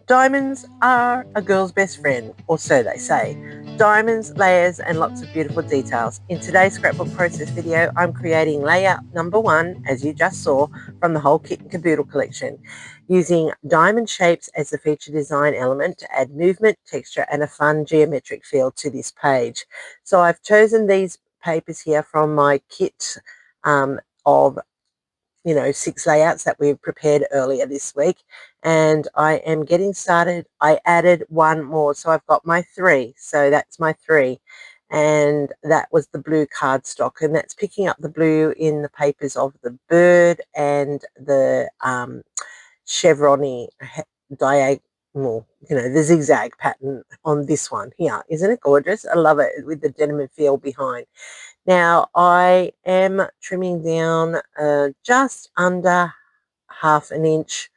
Diamonds are a girl's best friend, or so they say. Diamonds, layers, and lots of beautiful details. In today's scrapbook process video, I'm creating layout number 1, as you just saw, from the Whole Kit Caboodle collection, using diamond shapes as the feature design element to add movement, texture, and a fun geometric feel to this page. So I've chosen these papers here from my kit of 6 layouts that we prepared earlier this week, and I am getting started. I added one more, so I've got my 3, so that's my 3, and that was the blue cardstock, and that's picking up the blue in the papers of the bird and the chevron-y diagonal, the zigzag pattern on this one here. Isn't it gorgeous? I love it, with the denim feel behind. Now I am trimming down just under ½ an inch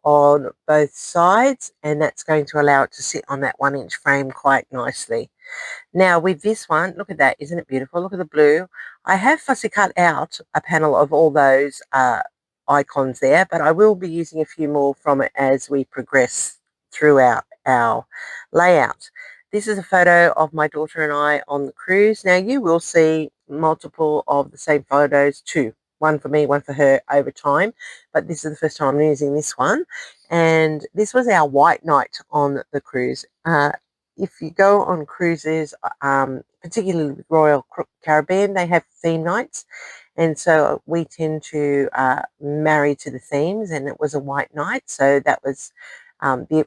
on both sides, and that's going to allow it to sit on that 1-inch frame quite nicely. Now with this one, look at that, isn't it beautiful? Look at the blue. I have fussy cut out a panel of all those icons there, but I will be using a few more from it as we progress throughout our layout. This is a photo of my daughter and I on the cruise. Now you will see multiple of the same photos too. One for me, one for her over time, but this is the first time I'm using this one. And this was our white night on the cruise. If you go on cruises, particularly with Royal Caribbean, they have theme nights. And so we tend to marry to the themes, and it was a white night. So that was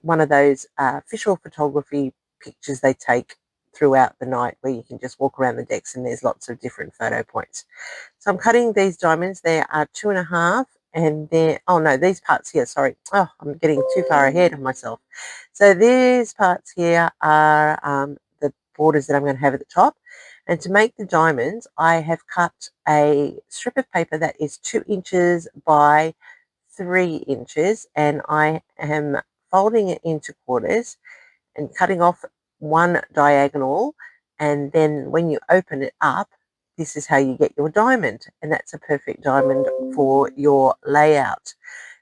one of those visual photography pictures they take throughout the night, where you can just walk around the decks and there's lots of different photo points. So I'm cutting these diamonds. There are 2.5, and they're, oh no, these parts here, sorry. Oh, I'm getting too far ahead of myself. So these parts here are the borders that I'm going to have at the top. And to make the diamonds, I have cut a strip of paper that is 2 inches by 3 inches, and I am folding it into quarters and cutting off one diagonal, and then when you open it up, this is how you get your diamond, and that's a perfect diamond for your layout.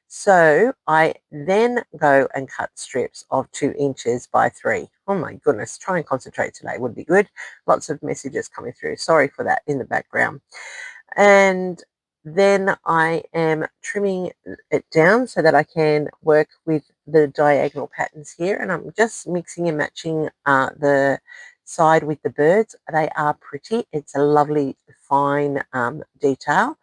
So I then go and cut strips of 2 inches by 3. Oh my goodness, try and concentrate today would be good. Lots of messages coming through. Sorry for that in the background. And then I am trimming it down so that I can work with the diagonal patterns here, and I'm just mixing and matching the side with the birds. They are pretty. It's a lovely fine detail,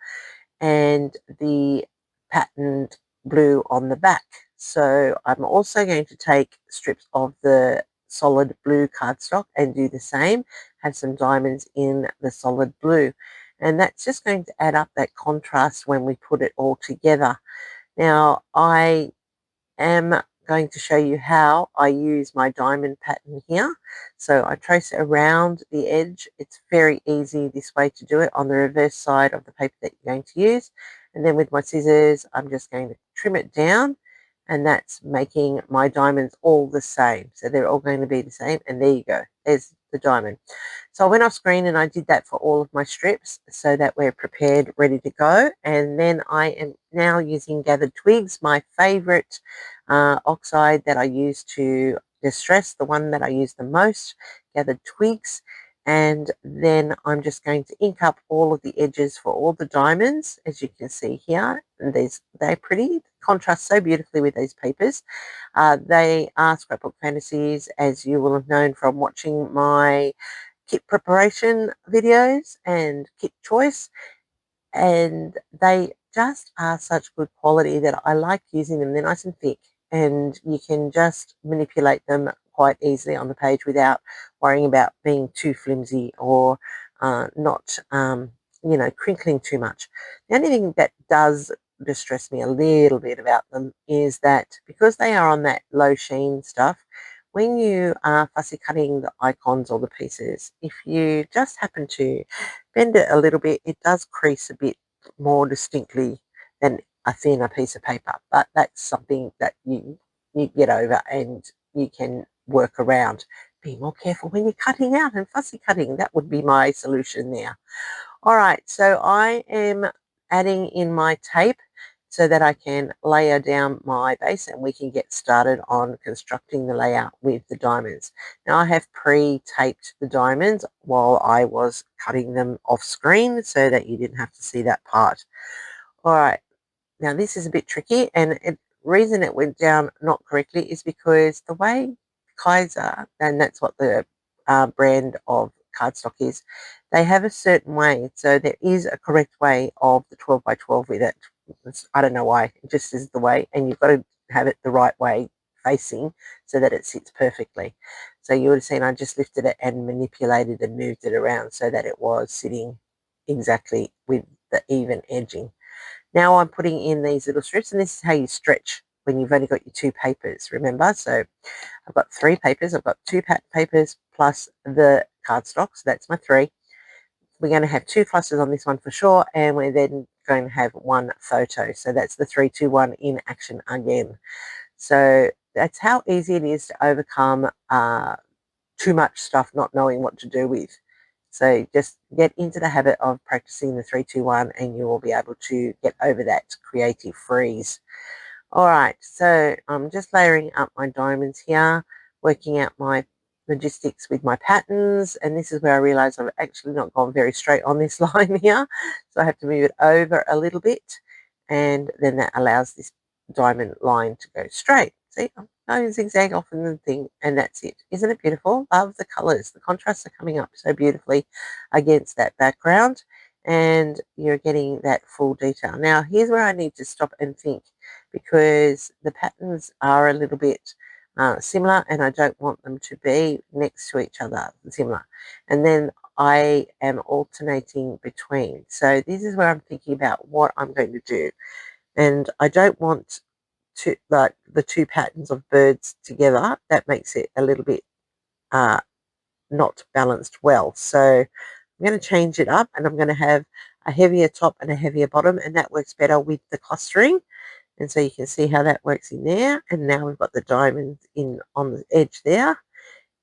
and the patterned blue on the back. So I'm also going to take strips of the solid blue cardstock and do the same, have some diamonds in the solid blue, and that's just going to add up that contrast when we put it all together. Now I am going to show you how I use my diamond pattern here. So I trace it around the edge. It's very easy this way to do it on the reverse side of the paper that you're going to use. And then with my scissors, I'm just going to trim it down, and that's making my diamonds all the same. So they're all going to be the same, and there you go. There's the diamond. So I went off screen and I did that for all of my strips so that we're prepared, ready to go. And then I am now using gathered twigs, my favorite oxide that I use to distress, the one that I use the most, gathered twigs. And then I'm just going to ink up all of the edges for all the diamonds, as you can see here. And they're pretty, contrast so beautifully with these papers. They are Scrapbook Fantasies, as you will have known from watching my kit preparation videos and kit choice, and they just are such good quality that I like using them. They're nice and thick, and you can just manipulate them quite easily on the page without worrying about being too flimsy or not crinkling too much. The only thing that does distress me a little bit about them is that because they are on that low sheen stuff, when you are fussy cutting the icons or the pieces, if you just happen to bend it a little bit, it does crease a bit more distinctly than a thinner piece of paper. But that's something that you get over and you can work around. Be more careful when you're cutting out and fussy cutting. That would be my solution there. All right, so I am adding in my tape so that I can layer down my base and we can get started on constructing the layout with the diamonds. Now I have pre-taped the diamonds while I was cutting them off screen so that you didn't have to see that part. All right, now this is a bit tricky, and the reason it went down not correctly is because the way Kaiser, and that's what the brand of cardstock is, they have a certain way. So there is a correct way of the 12 by 12 with it. I don't know why, it just is the way, and you've got to have it the right way facing so that it sits perfectly. So you would have seen I just lifted it and manipulated and moved it around so that it was sitting exactly with the even edging. Now I'm putting in these little strips, and this is how you stretch when you've only got your 2 papers, remember? So I've got 3 papers. I've got 2 pattern papers plus the cardstock, so that's my 3. We're going to have 2 clusters on this one for sure, and we're then going to have 1 photo. So that's the 3, 2, 1 in action again. So that's how easy it is to overcome too much stuff not knowing what to do with. So just get into the habit of practicing the 3, 2, 1, and you will be able to get over that creative freeze. All right, so I'm just layering up my diamonds here, working out my logistics with my patterns, and this is where I realize I've actually not gone very straight on this line here, so I have to move it over a little bit, and then that allows this diamond line to go straight. See, I'm going zigzag off in the thing, and that's it. Isn't it beautiful? Love the colors. The contrasts are coming up so beautifully against that background, and you're getting that full detail. Now, here's where I need to stop and think, because the patterns are a little bit similar, and I don't want them to be next to each other similar. And then I am alternating between. So this is where I'm thinking about what I'm going to do. And I don't want to, like, the 2 patterns of birds together. That makes it a little bit not balanced well. So I'm going to change it up, and I'm going to have a heavier top and a heavier bottom, and that works better with the clustering. And so you can see how that works in there. And now we've got the diamonds in on the edge there.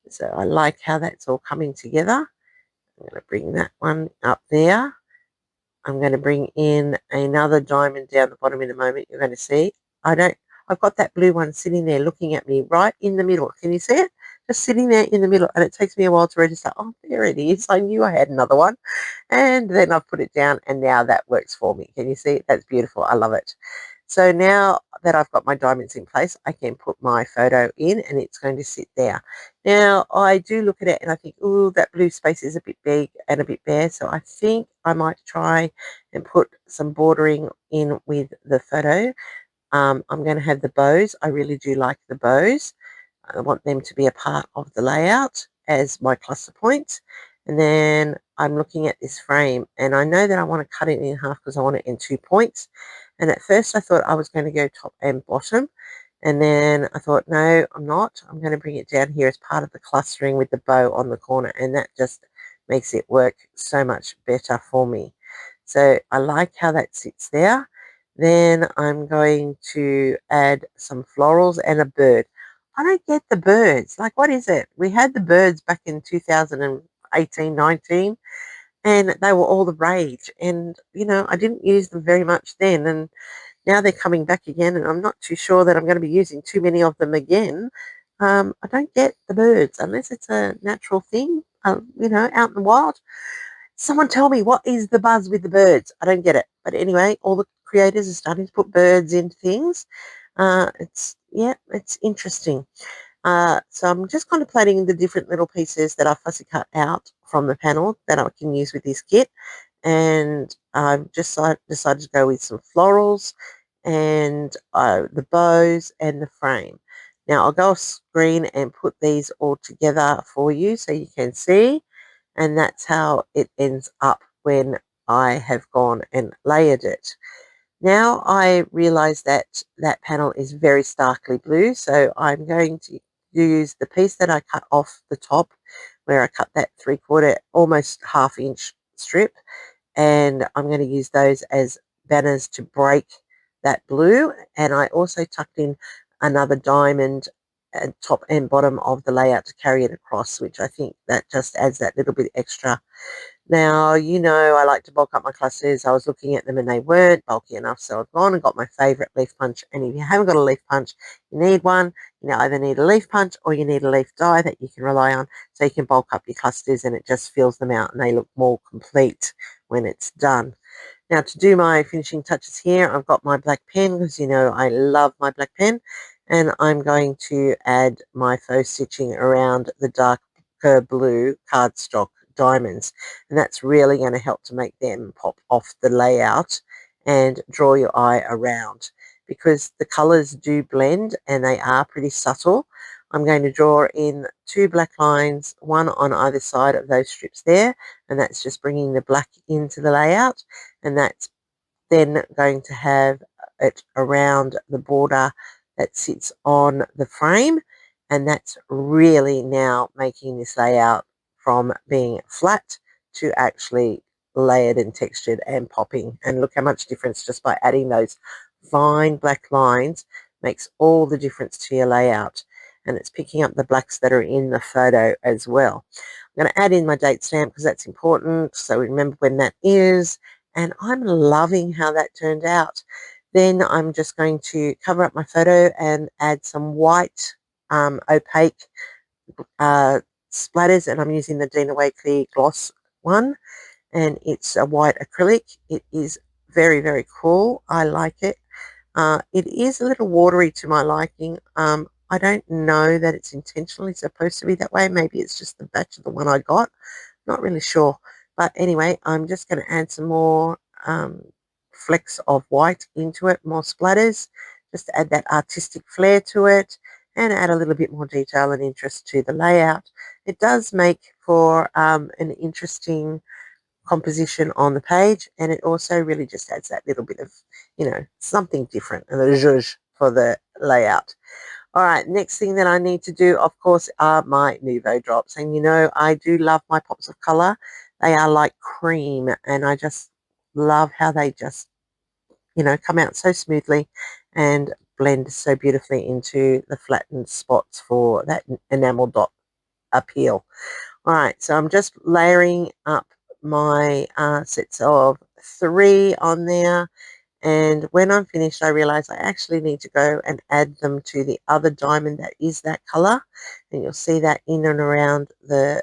So I like how that's all coming together. I'm going to bring that one up there. I'm going to bring in another diamond down the bottom in a moment. You're going to see. I've got that blue one sitting there looking at me right in the middle. Can you see it? Just sitting there in the middle. And it takes me a while to register. Oh, there it is. I knew I had another one. And then I've put it down, and now that works for me. Can you see it? That's beautiful. I love it. So now that I've got my diamonds in place, I can put my photo in, and it's going to sit there. Now, I do look at it and I think, oh, that blue space is a bit big and a bit bare. So I think I might try and put some bordering in with the photo. I'm going to have the bows. I really do like the bows. I want them to be a part of the layout as my cluster points. And then I'm looking at this frame, and I know that I want to cut it in half because I want it in 2 points. And at first I thought I was going to go top and bottom. And then I thought, no, I'm not. I'm going to bring it down here as part of the clustering with the bow on the corner. And that just makes it work so much better for me. So I like how that sits there. Then I'm going to add some florals and a bird. I don't get the birds. Like, what is it? We had the birds back in 2018, 19, and they were all the rage. And, I didn't use them very much then. And now they're coming back again, and I'm not too sure that I'm going to be using too many of them again. I don't get the birds unless it's a natural thing, out in the wild. Someone tell me, what is the buzz with the birds? I don't get it. But anyway, all the creators are starting to put birds into things. It's interesting. So I'm just contemplating the different little pieces that I fussy cut out from the panel that I can use with this kit. And I've just decided to go with some florals and the bows and the frame. Now I'll go off screen and put these all together for you so you can see. And that's how it ends up when I have gone and layered it. Now I realize that that panel is very starkly blue, so I'm going to use the piece that I cut off the top, where I cut that 3/4, almost half-inch strip, and I'm going to use those as banners to break that blue. And I also tucked in another diamond at top and bottom of the layout to carry it across, which I think that just adds that little bit extra Now, you know, I like to bulk up my clusters. I was looking at them and they weren't bulky enough, so I've gone and got my favourite leaf punch. And if you haven't got a leaf punch, you need one. You know, either need a leaf punch or you need a leaf die that you can rely on, so you can bulk up your clusters and it just fills them out and they look more complete when it's done. Now, to do my finishing touches here, I've got my black pen, because you know I love my black pen, and I'm going to add my faux stitching around the darker blue cardstock diamonds, and that's really going to help to make them pop off the layout and draw your eye around, because the colors do blend and they are pretty subtle. I'm going to draw in 2 black lines, one on either side of those strips there, and that's just bringing the black into the layout, and that's then going to have it around the border that sits on the frame, and that's really now making this layout from being flat to actually layered and textured and popping. And look how much difference just by adding those fine black lines makes all the difference to your layout, and it's picking up the blacks that are in the photo as well. I'm going to add in my date stamp because that's important, so remember when that is, and I'm loving how that turned out. Then I'm just going to cover up my photo and add some white opaque splatters, and I'm using the Dina Way Clear Gloss one, and it's a white acrylic. It is very, very cool. I like it. It is a little watery to my liking. I don't know that it's intentionally supposed to be that way. Maybe it's just the batch of the one I got. Not really sure. But anyway, I'm just going to add some more flecks of white into it, more splatters, just to add that artistic flair to it and add a little bit more detail and interest to the layout. It does make for an interesting composition on the page, and it also really just adds that little bit of, you know, something different and a zhuzh for the layout. All right, next thing that I need to do, of course, are my Nuvo drops. And you know, I do love my pops of color. They are like cream, and I just love how they just, you know, come out so smoothly and blend so beautifully into the flattened spots for that enamel dot appeal. All right, so I'm just layering up my sets of 3 on there. And when I'm finished, I realize I actually need to go and add them to the other diamond that is that color. And you'll see that in and around the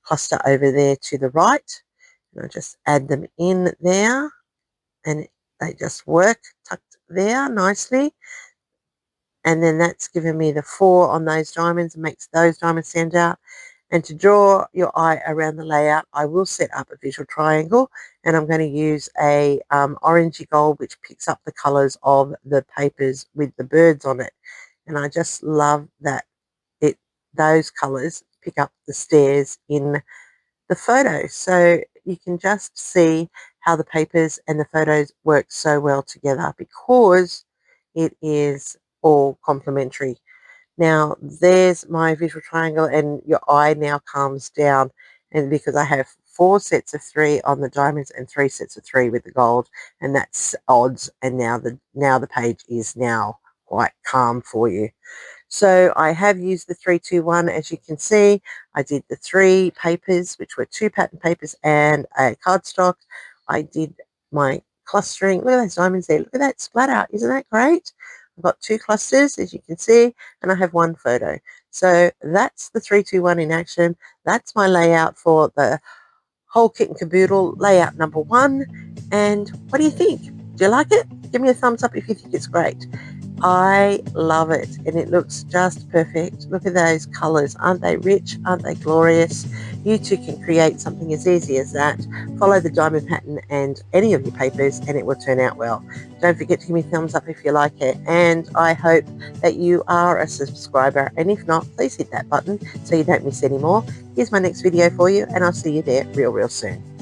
cluster over there to the right. And I'll just add them in there, and they just work tucked there nicely. And then that's given me the 4 on those diamonds and makes those diamonds stand out. And to draw your eye around the layout, I will set up a visual triangle, and I'm going to use a orangey gold, which picks up the colours of the papers with the birds on it. And I just love that those colours pick up the stairs in the photo. So you can just see how the papers and the photos work so well together, because it is all complementary. Now, there's my visual triangle, and your eye now calms down, and because I have 4 sets of 3 on the diamonds and 3 sets of 3 with the gold, and that's odds, and now the page is now quite calm for you. So I have used the 321, as you can see. I did the 3 papers, which were 2 pattern papers and a cardstock. I did my clustering. Look at those diamonds there. Look at that splatter. Isn't that great? I've got 2 clusters, as you can see, and I have 1 photo. So that's the 321 in action. That's my layout for the Whole Kit and Caboodle layout number 1. And what do you think? Do you like it? Give me a thumbs up if you think it's great. I love it, and it looks just perfect. Look at those colours. Aren't they rich? Aren't they glorious? You too can create something as easy as that. Follow the diamond pattern and any of your papers, and it will turn out well. Don't forget to give me a thumbs up if you like it, and I hope that you are a subscriber, and if not, please hit that button so you don't miss any more. Here's my next video for you, and I'll see you there real soon.